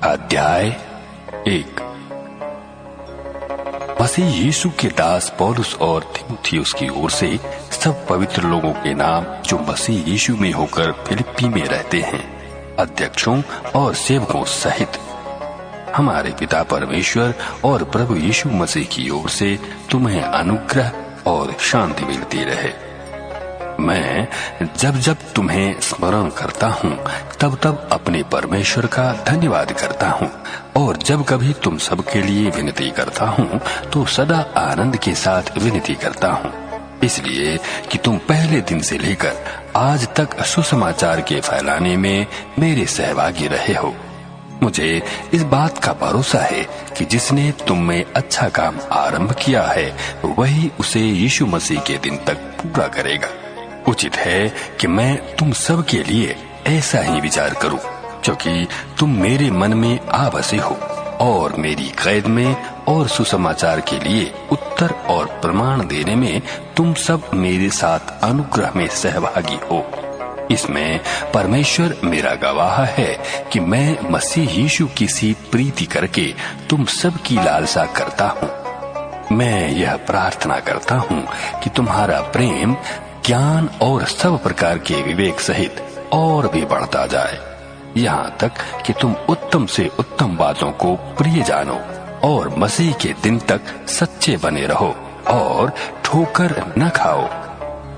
अध्याय 1। मसीह यीशु के दास पौलुस और तीमुथियुस की ओर से सब पवित्र लोगों के नाम जो मसीह यीशु में होकर फिलिप्पी में रहते हैं, अध्यक्षों और सेवकों सहित, हमारे पिता परमेश्वर और प्रभु यीशु मसीह की ओर से तुम्हें अनुग्रह और शांति मिलती रहे। मैं जब जब तुम्हें स्मरण करता हूँ तब तब अपने परमेश्वर का धन्यवाद करता हूँ, और जब कभी तुम सबके लिए विनती करता हूँ तो सदा आनंद के साथ विनती करता हूँ, इसलिए कि तुम पहले दिन से लेकर आज तक सुसमाचार के फैलाने में मेरे सहभागी रहे हो। मुझे इस बात का भरोसा है कि जिसने तुम में अच्छा काम आरंभ किया है वही उसे यीशु मसीह के दिन तक पूरा करेगा। उचित है कि मैं तुम सब के लिए ऐसा ही विचार करूं, क्योंकि तुम मेरे मन में आ बसे हो और मेरी कैद में और सुसमाचार के लिए उत्तर और प्रमाण देने में तुम सब मेरे साथ अनुग्रह में सहभागी हो। इसमें परमेश्वर मेरा गवाह है कि मैं मसीह यीशु की सी प्रीति करके तुम सब की लालसा करता हूँ। मैं यह प्रार्थना करता हूँ कि तुम्हारा प्रेम ज्ञान और सब प्रकार के विवेक सहित और भी बढ़ता जाए, यहाँ तक कि तुम उत्तम से उत्तम बातों को प्रिय जानो और मसीह के दिन तक सच्चे बने रहो और ठोकर न खाओ,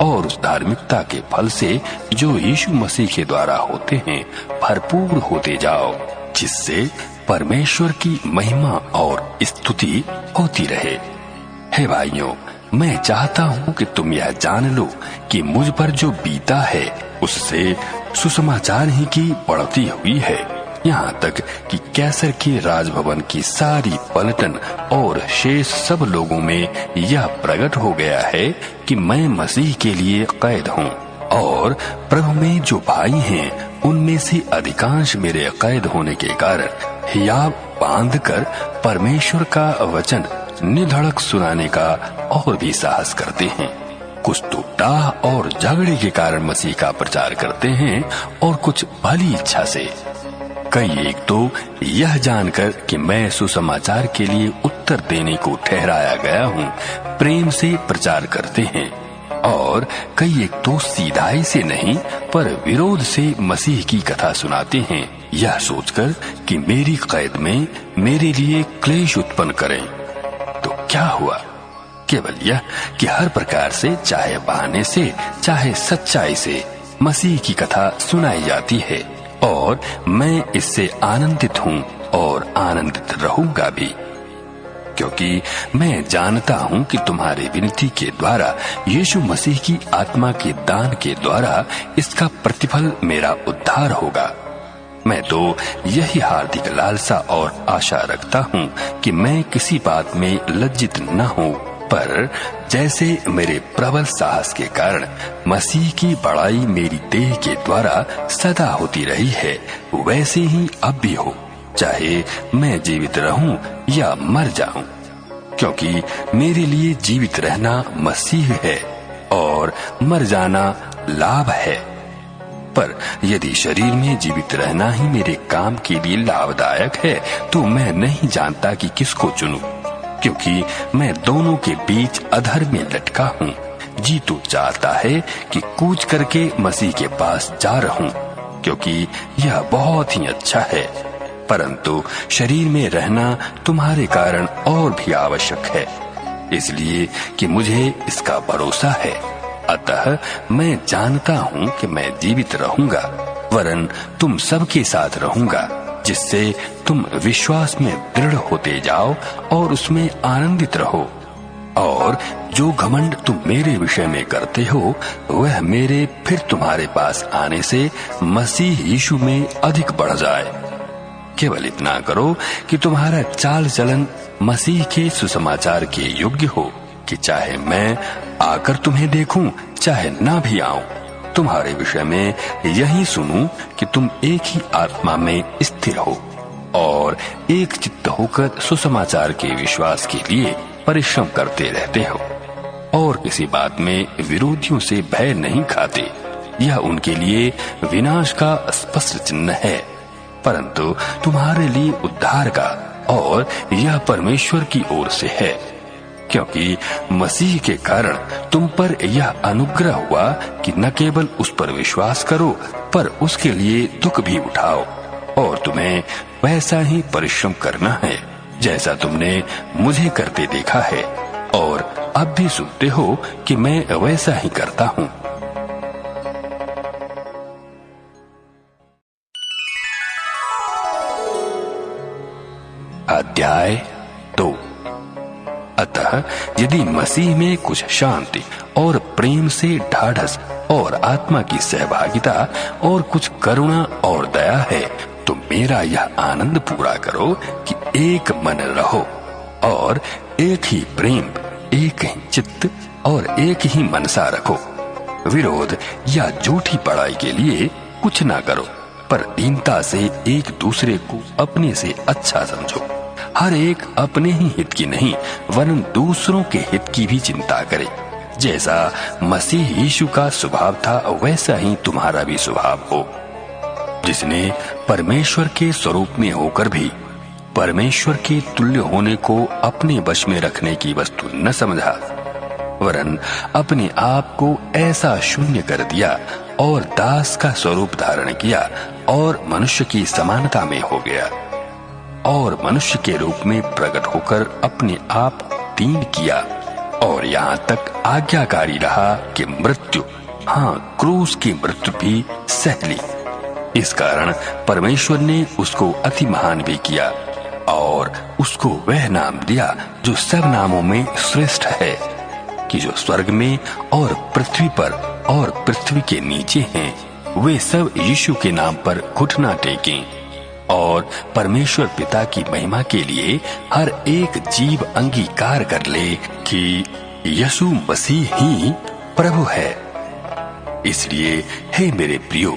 और उस धार्मिकता के फल से जो यीशु मसीह के द्वारा होते हैं भरपूर होते जाओ, जिससे परमेश्वर की महिमा और स्तुति होती रहे। हे भाइयों, मैं चाहता हूँ कि तुम यह जान लो कि मुझ पर जो बीता है उससे सुसमाचार ही की बढ़ती हुई है, यहाँ तक कि कैसर के राजभवन की सारी पलटन और शेष सब लोगों में यह प्रकट हो गया है कि मैं मसीह के लिए कैद हूँ, और प्रभु में जो भाई हैं उनमें से अधिकांश मेरे कैद होने के कारण हियाव बांधकर परमेश्वर का वचन निधड़क सुनाने का और भी साहस करते हैं। कुछ तो डाह और झगड़े के कारण मसीह का प्रचार करते हैं और कुछ भली इच्छा से। कई एक तो यह जानकर कि मैं सुसमाचार के लिए उत्तर देने को ठहराया गया हूँ प्रेम से प्रचार करते हैं, और कई एक तो सीधाई से नहीं पर विरोध से मसीह की कथा सुनाते हैं, यह सोचकर कि मेरी कैद में मेरे लिए क्लेश उत्पन्न करें। तो क्या हुआ? केवल यह कि हर प्रकार से, चाहे बहाने से चाहे सच्चाई से, मसीह की कथा सुनाई जाती है, और मैं इससे आनंदित हूँ और आनंदित रहूंगा भी, क्योंकि मैं जानता हूँ कि तुम्हारी विनती के द्वारा यीशु मसीह की आत्मा के दान के द्वारा इसका प्रतिफल मेरा उद्धार होगा। मैं तो यही हार्दिक लालसा और आशा रखता हूँ कि मैं किसी बात में लज्जित न हूँ, पर जैसे मेरे प्रबल साहस के कारण मसीह की बड़ाई मेरी देह के द्वारा सदा होती रही है, वैसे ही अब भी हो, चाहे मैं जीवित रहूं या मर जाऊं, क्योंकि मेरे लिए जीवित रहना मसीह है और मर जाना लाभ है। पर यदि शरीर में जीवित रहना ही मेरे काम के लिए लाभदायक है तो मैं नहीं जानता कि किसको चुनूं, क्योंकि मैं दोनों के बीच अधर में लटका हूँ। जी तो चाहता है कि कूच करके मसीह के पास जा रहूं, क्योंकि यह बहुत ही अच्छा है, परंतु शरीर में रहना तुम्हारे कारण और भी आवश्यक है, इसलिए कि मुझे इसका भरोसा है। अतः मैं जानता हूँ कि मैं जीवित रहूंगा, वरन तुम सबके साथ रहूंगा, जिससे तुम विश्वास में दृढ़ होते जाओ और उसमें आनंदित रहो, और जो घमंड तुम मेरे विषय में करते हो वह मेरे फिर तुम्हारे पास आने से मसीह यीशु में अधिक बढ़ जाए। केवल इतना करो कि तुम्हारा चाल चलन मसीह के सुसमाचार के योग्य हो, कि चाहे मैं आकर तुम्हें देखूं चाहे ना भी आऊं, तुम्हारे विषय में यही सुनूं कि तुम एक ही आत्मा में स्थिर हो और एक चित्त होकर सुसमाचार के विश्वास के लिए परिश्रम करते रहते हो, और किसी बात में विरोधियों से भय नहीं खाते। यह उनके लिए विनाश का स्पष्ट चिन्ह है, परंतु तुम्हारे लिए उद्धार का, और यह परमेश्वर की ओर से है, क्योंकि मसीह के कारण तुम पर यह अनुग्रह हुआ कि न केवल उस पर विश्वास करो, पर उसके लिए दुख भी उठाओ। और तुम्हें वैसा ही परिश्रम करना है जैसा तुमने मुझे करते देखा है, और अब भी सुनते हो कि मैं वैसा ही करता हूँ। अध्याय 2। अतः यदि मसीह में कुछ शांति और प्रेम से ढाढ़स और आत्मा की सहभागिता और कुछ करुणा और दया है, तो मेरा यह आनंद पूरा करो कि एक मन रहो और एक ही प्रेम, एक ही चित्त और एक ही मनसा रखो। विरोध या झूठी बड़ाई के लिए कुछ ना करो, पर दीनता से एक दूसरे को अपने से अच्छा समझो। हर एक अपने ही हित की नहीं, वरन दूसरों के हित की भी चिंता करे। जैसा मसीह यीशु का स्वभाव था, वैसा ही तुम्हारा भी स्वभाव हो, जिसने परमेश्वर के स्वरूप में होकर भी परमेश्वर के तुल्य होने को अपने वश में रखने की वस्तु न समझा, वरन अपने आप को ऐसा शून्य कर दिया और दास का स्वरूप धारण किया और मनुष्य की समानता में हो गया, और मनुष्य के रूप में प्रकट होकर अपने आप दीन किया, और यहाँ तक आज्ञाकारी रहा कि मृत्यु, हाँ क्रूस की मृत्यु भी सह ली। इस कारण परमेश्वर ने उसको अति महान भी किया और उसको वह नाम दिया जो सब नामों में श्रेष्ठ है, कि जो स्वर्ग में और पृथ्वी पर और पृथ्वी के नीचे हैं, वे सब यीशु के नाम पर घुटना टेकें, और परमेश्वर पिता की महिमा के लिए हर एक जीव अंगीकार कर ले कि यीशु मसीह ही प्रभु है। इसलिए हे मेरे प्रियो,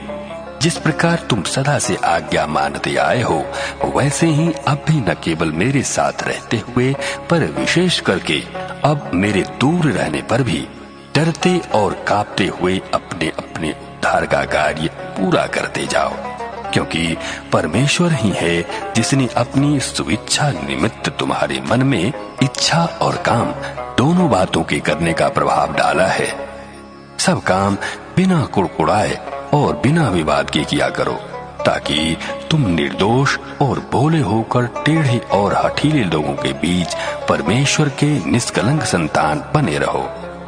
जिस प्रकार तुम सदा से आज्ञा मानते आए हो, वैसे ही अब भी न केवल मेरे साथ रहते हुए, पर विशेष करके अब मेरे दूर रहने पर भी डरते और कांपते हुए अपने अपने उद्धार का कार्य पूरा करते जाओ, क्योंकि परमेश्वर ही है जिसने अपनी स्वेच्छा निमित्त तुम्हारे मन में इच्छा और काम दोनों बातों के करने का प्रभाव डाला है। सब काम बिना कुड़कुड़ाए और बिना विवाद के किया करो, ताकि तुम निर्दोष और भोले होकर टेढ़े और हठीले लोगों के बीच परमेश्वर के निष्कलंक संतान बने रहो,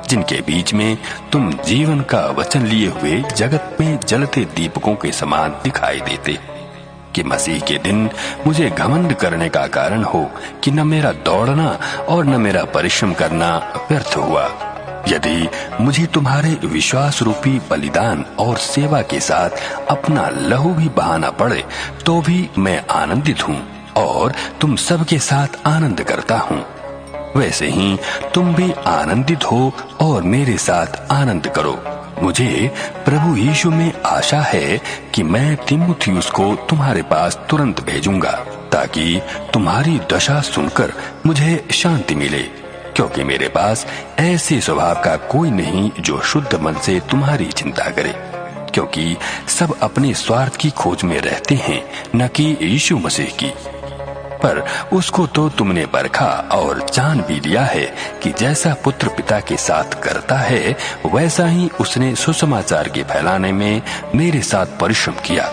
जिनके बीच में तुम जीवन का वचन लिए हुए जगत में जलते दीपकों के समान दिखाई देते, कि मसीह के दिन मुझे घमंड करने का कारण हो कि न मेरा दौड़ना और न मेरा परिश्रम करना व्यर्थ हुआ। यदि मुझे तुम्हारे विश्वास रूपी बलिदान और सेवा के साथ अपना लहू भी बहाना पड़े, तो भी मैं आनंदित हूँ और तुम सबके साथ आनंद करता हूँ। वैसे ही तुम भी आनंदित हो और मेरे साथ आनंद करो। मुझे प्रभु यीशु में आशा है कि मैं तीमुथियुस को तुम्हारे पास तुरंत भेजूंगा, ताकि तुम्हारी दशा सुनकर मुझे शांति मिले, क्योंकि मेरे पास ऐसे स्वभाव का कोई नहीं जो शुद्ध मन से तुम्हारी चिंता करे, क्योंकि सब अपने स्वार्थ की खोज में रहते हैं, न कि यीशु मसीह की। पर उसको तो तुमने परखा और जान भी लिया है कि जैसा पुत्र पिता के साथ करता है, वैसा ही उसने सुसमाचार के फैलाने में मेरे साथ परिश्रम किया।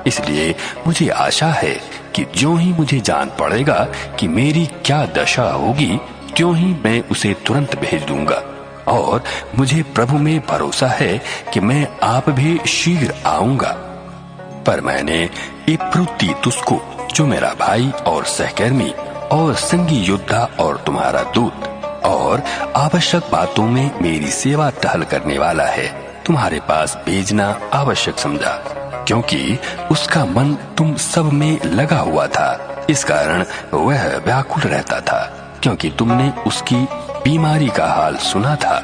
इसलिए मुझे आशा है कि जो ही मुझे जान पड़ेगा कि मेरी क्या दशा होगी, त्यों ही मैं उसे तुरंत भेज दूंगा। और मुझे प्रभु में भरोसा है कि मैं आप भी शीघ्र आऊंगा। पर मैंने इप्रुतीतुस को, जो मेरा भाई और सहकर्मी और संगी योद्धा और तुम्हारा दूत और आवश्यक बातों में मेरी सेवा टहल करने वाला है, तुम्हारे पास भेजना आवश्यक समझा, क्योंकि उसका मन तुम सब में लगा हुआ था। इस कारण वह व्याकुल रहता था, क्योंकि तुमने उसकी बीमारी का हाल सुना था।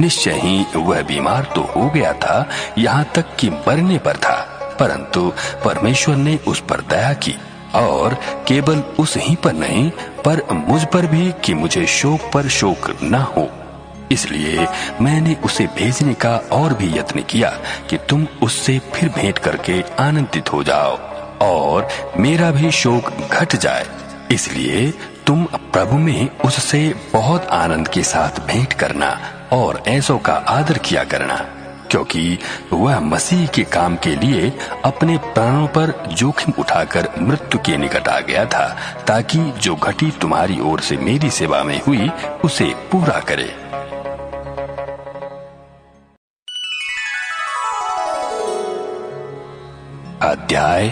निश्चय ही वह बीमार तो हो गया था, यहाँ तक कि मरने पर था, परंतु परमेश्वर ने उस पर दया की, और केवल उस ही पर नहीं, पर मुझ पर भी, कि मुझे शोक पर शोक न हो। इसलिए मैंने उसे भेजने का और भी यत्न किया कि तुम उससे फिर भेंट करके आनंदित हो जाओ। और मेरा भी शोक घट जाए। इसलिए तुम प्रभु में उससे बहुत आनंद के साथ भेंट करना और ऐसों का आदर किया करना, क्योंकि वह मसीह के काम के लिए अपने प्राणों पर जोखिम उठाकर मृत्यु के निकट आ गया था, ताकि जो घटी तुम्हारी ओर से मेरी सेवा में हुई उसे पूरा करे। अध्याय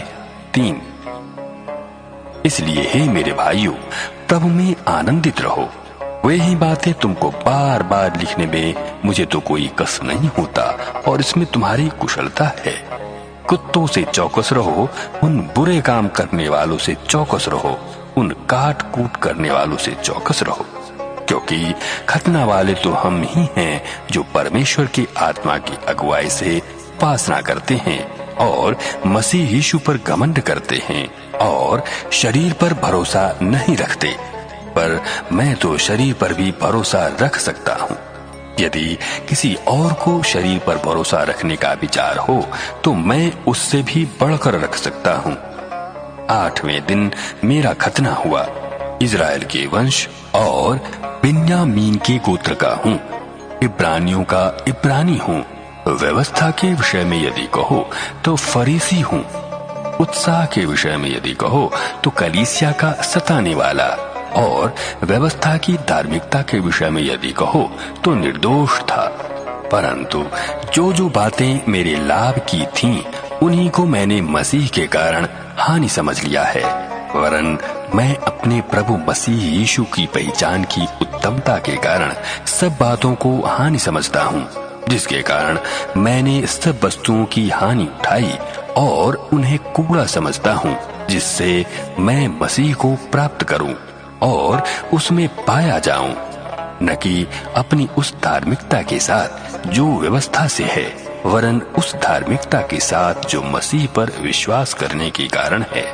3। इसलिए हे मेरे भाइयों, प्रभु में आनंदित रहो। वे ही बातें तुमको बार बार लिखने में मुझे तो कोई कष्ट नहीं होता और इसमें तुम्हारी कुशलता है। कुत्तों से चौकस रहो, उन बुरे काम करने वालों से चौकस रहो, उन काट कूट करने वालों से चौकस रहो, क्योंकि खतना वाले तो हम ही हैं जो परमेश्वर की आत्मा की अगुवाई से उपासना करते हैं और मसीह यीशु पर घमंड करते हैं और शरीर पर भरोसा नहीं रखते। पर मैं तो शरीर पर भी भरोसा रख सकता हूँ। यदि किसी और को शरीर पर भरोसा रखने का विचार हो तो मैं उससे भी बढ़कर रख सकता हूँ। 8वें दिन मेरा खतना हुआ। इजराइल के वंश और बिन्यामीन के गोत्र का हूँ। इब्रानियों का इब्रानी हूँ। व्यवस्था के विषय में यदि कहो तो फरीसी हूँ। उत्साह के विषय में यदि कहो तो कलीसिया का सताने वाला, और व्यवस्था की धार्मिकता के विषय में यदि कहो तो निर्दोष था। परंतु जो जो बातें मेरे लाभ की थीं, उन्हीं को मैंने मसीह के कारण हानि समझ लिया है। वरन मैं अपने प्रभु मसीह यीशु की पहचान की उत्तमता के कारण सब बातों को हानि समझता हूँ, जिसके कारण मैंने सब वस्तुओं की हानि उठाई और उन्हें कूड़ा समझता हूँ, जिससे मैं मसीह को प्राप्त करूँ और उसमें पाया जाऊं, न कि अपनी उस धार्मिकता के साथ जो व्यवस्था से है, वरन उस धार्मिकता के साथ जो मसीह पर विश्वास करने के कारण है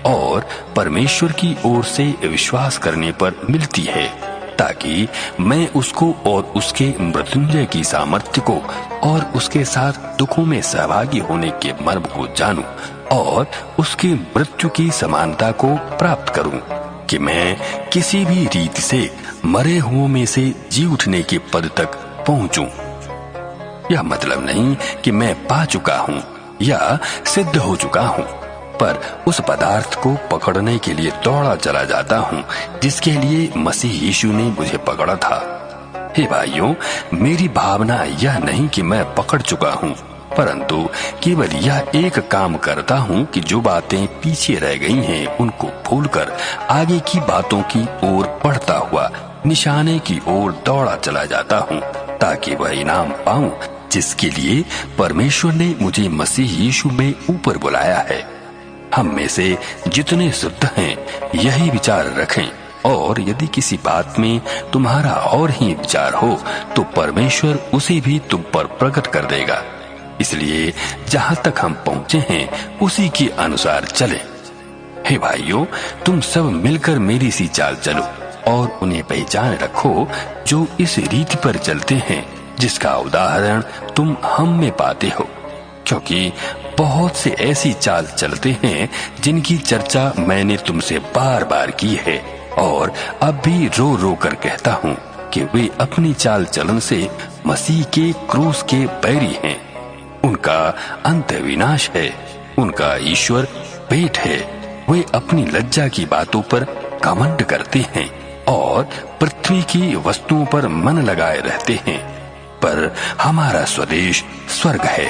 और परमेश्वर की ओर से विश्वास करने पर मिलती है, ताकि मैं उसको और उसके मृत्युंजय की सामर्थ्य को और उसके साथ दुखों में सहभागी होने के मर्म को जानूं और उसकी मृत्यु की समानता को प्राप्त करूं, कि मैं किसी भी रीति से मरे हुओं में से जी उठने के पद तक पहुंचूं। यह मतलब नहीं कि मैं पा चुका हूं या सिद्ध हो चुका हूं, पर उस पदार्थ को पकड़ने के लिए दौड़ा चला जाता हूं जिसके लिए मसीह यीशु ने मुझे पकड़ा था। हे भाइयों, मेरी भावना यह नहीं कि मैं पकड़ चुका हूं, परंतु केवल यह एक काम करता हूँ कि जो बातें पीछे रह गई हैं उनको भूलकर आगे की बातों की ओर बढ़ता हुआ निशाने की ओर दौड़ा चला जाता हूँ, ताकि वह इनाम पाऊं जिसके लिए परमेश्वर ने मुझे मसीह यीशु में ऊपर बुलाया है। हम में से जितने शुद्ध हैं यही विचार रखें, और यदि किसी बात में तुम्हारा और ही विचार हो तो परमेश्वर उसे भी तुम पर प्रकट कर देगा। इसलिए जहाँ तक हम पहुँचे हैं उसी के अनुसार चले। हे भाइयों, तुम सब मिलकर मेरी सी चाल चलो और उन्हें पहचान रखो जो इस रीति पर चलते हैं जिसका उदाहरण तुम हम में पाते हो, क्योंकि बहुत से ऐसी चाल चलते हैं जिनकी चर्चा मैंने तुमसे बार बार की है और अब भी रो रो कर कहता हूँ कि वे अपनी चाल चलन से मसीह के क्रूस के बैरी हैं। उनका अंत विनाश है, उनका ईश्वर पेट है। वे अपनी लज्जा की बातों पर घमंड करते हैं और पृथ्वी की वस्तुओं पर मन लगाए रहते हैं, पर हमारा स्वदेश स्वर्ग है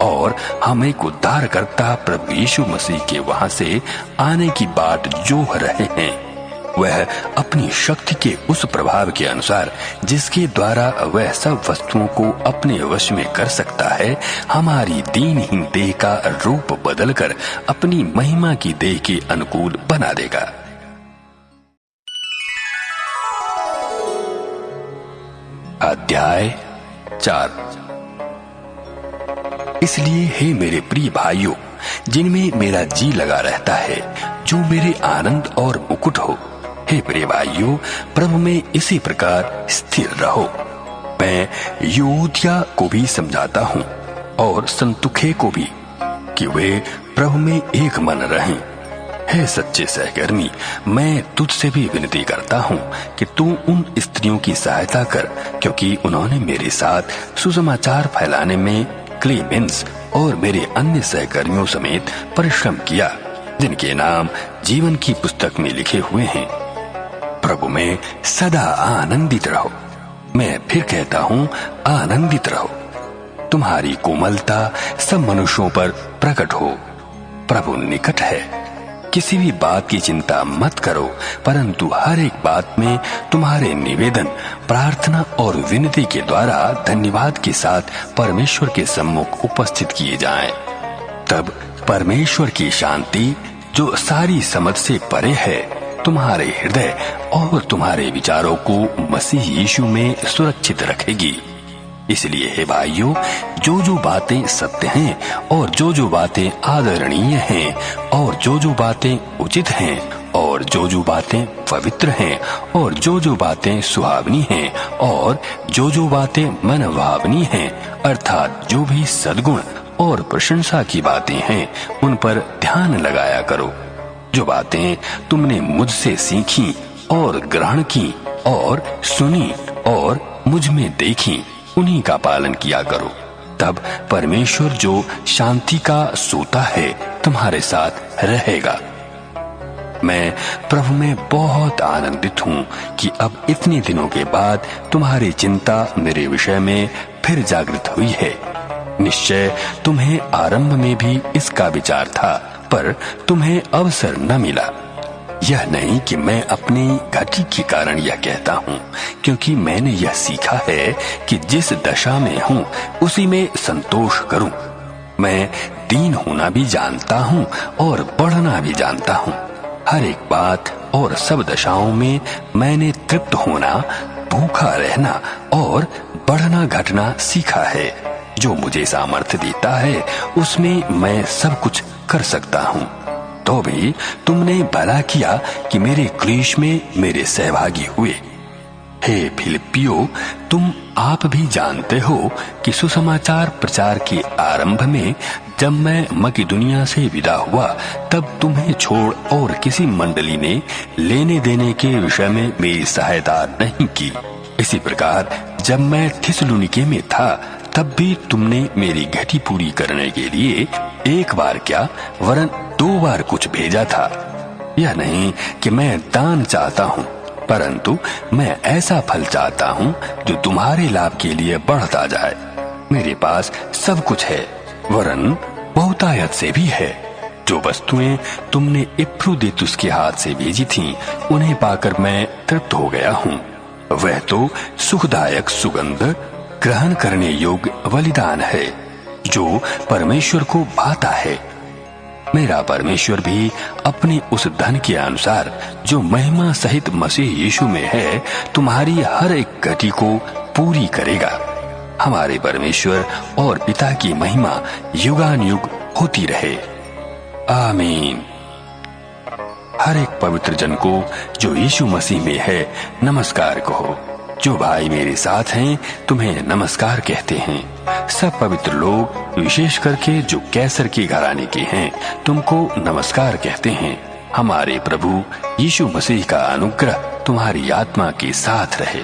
और हम एक उद्धारकर्ता प्रभु यीशु मसीह के वहां से आने की बाट जोह रहे हैं। वह अपनी शक्ति के उस प्रभाव के अनुसार जिसके द्वारा वह सब वस्तुओं को अपने वश में कर सकता है, हमारी दीनहीन देह का रूप बदलकर अपनी महिमा की देह के अनुकूल बना देगा। अध्याय 4। इसलिए हे मेरे प्रिय भाइयों, जिनमें मेरा जी लगा रहता है, जो मेरे आनंद और मुकुट हो, हे प्रिय भाइयों, प्रभु में इसी प्रकार स्थिर रहो। मैं यूदिया को भी समझाता हूँ और संतुखे को भी कि वे प्रभु में एक मन रहें। हे सच्चे सहकर्मी, मैं तुझसे भी विनती करता हूँ कि तू उन स्त्रियों की सहायता कर, क्योंकि उन्होंने मेरे साथ सुसमाचार फैलाने में क्लेमेंस और मेरे अन्य सहकर्मियों समेत परिश्रम किया, जिनके नाम जीवन की पुस्तक में लिखे हुए हैं। प्रभु में सदा आनंदित रहो। मैं फिर कहता हूँ, आनंदित रहो। तुम्हारी कोमलता सब मनुष्यों पर प्रकट हो। प्रभु निकट है। किसी भी बात की चिंता मत करो, परंतु हर एक बात में तुम्हारे निवेदन, प्रार्थना और विनती के द्वारा धन्यवाद के साथ परमेश्वर के सम्मुख उपस्थित किए जाएं। तब परमेश्वर की शांति, जो सारी समझ से परे है, तुम्हारे हृदय और तुम्हारे विचारों को मसीह यीशु में सुरक्षित रखेगी। इसलिए हे भाइयों, जो जो बातें सत्य हैं और जो जो बातें आदरणीय हैं और जो जो बातें उचित हैं और जो जो बातें पवित्र हैं और जो जो बातें सुहावनी हैं और जो जो बातें मनभावनी हैं, अर्थात जो भी सद्गुण और प्रशंसा की बातें हैं, उन पर ध्यान लगाया करो। जो बातें तुमने मुझसे सीखी और ग्रहण की और सुनी और मुझ में देखी, उन्हीं का पालन किया करो। तब परमेश्वर, जो शांति का सोता है, तुम्हारे साथ रहेगा। मैं प्रभु में बहुत आनंदित हूँ कि अब इतने दिनों के बाद तुम्हारी चिंता मेरे विषय में फिर जागृत हुई है। निश्चय तुम्हें आरंभ में भी इसका विचार था, पर तुम्हें अवसर न मिला। यह नहीं कि मैं अपनी घटी के कारण यह कहता हूँ, क्योंकि मैंने यह सीखा है कि जिस दशा में हूँ उसी में संतोष करूँ। मैं दीन होना भी जानता हूँ और बढ़ना भी जानता हूँ। हर एक बात और सब दशाओं में मैंने तृप्त होना, भूखा रहना और बढ़ना घटना सीखा है। जो मुझे सामर्थ्य देता है, उसमें मैं सब कुछ कर सकता हूँ। तो भी तुमने भला किया कि मेरे क्लेश में मेरे सहभागी हुए। हे फिलिप्पियों, तुम आप भी जानते हो कि सुसमाचार प्रचार के आरंभ में जब मैं मकिदुनिया से विदा हुआ, तब तुम्हें छोड़ और किसी मंडली ने लेने देने के विषय में मेरी सहायता नहीं की। इसी प्रकार जब मैं थिस्सलुनीके में था, तब भी तुमने मेरी घटी पूरी करने के लिए एक बार क्या, वरन 2 बार कुछ भेजा था। यह नहीं कि मैं दान चाहता हूँ, परंतु मैं ऐसा फल चाहता हूँ जो तुम्हारे लाभ के लिए बढ़ता जाए। मेरे पास सब कुछ है, वरन बहुतायत से भी है। जो वस्तुएं तुमने इफ्रुदेतुस के हाथ से भेजी थीं, उन्हें पाकर मैं तृप्त हो गया हूँ। वह तो सुखदायक सुगंध, ग्रहण करने योग्य बलिदान है, जो परमेश्वर को भाता है। मेरा परमेश्वर भी अपने उस धन के अनुसार, जो महिमा सहित मसीह यीशु में है, तुम्हारी हर एक घटी को पूरी करेगा। हमारे परमेश्वर और पिता की महिमा युगानुयुग होती रहे। आमीन। हर एक पवित्र जन को जो यीशु मसीह में है नमस्कार कहो। जो भाई मेरे साथ हैं, तुम्हें नमस्कार कहते हैं। सब पवित्र लोग, विशेष करके जो कैसर के घराने के हैं, तुमको नमस्कार कहते हैं। हमारे प्रभु यीशु मसीह का अनुग्रह तुम्हारी आत्मा के साथ रहे।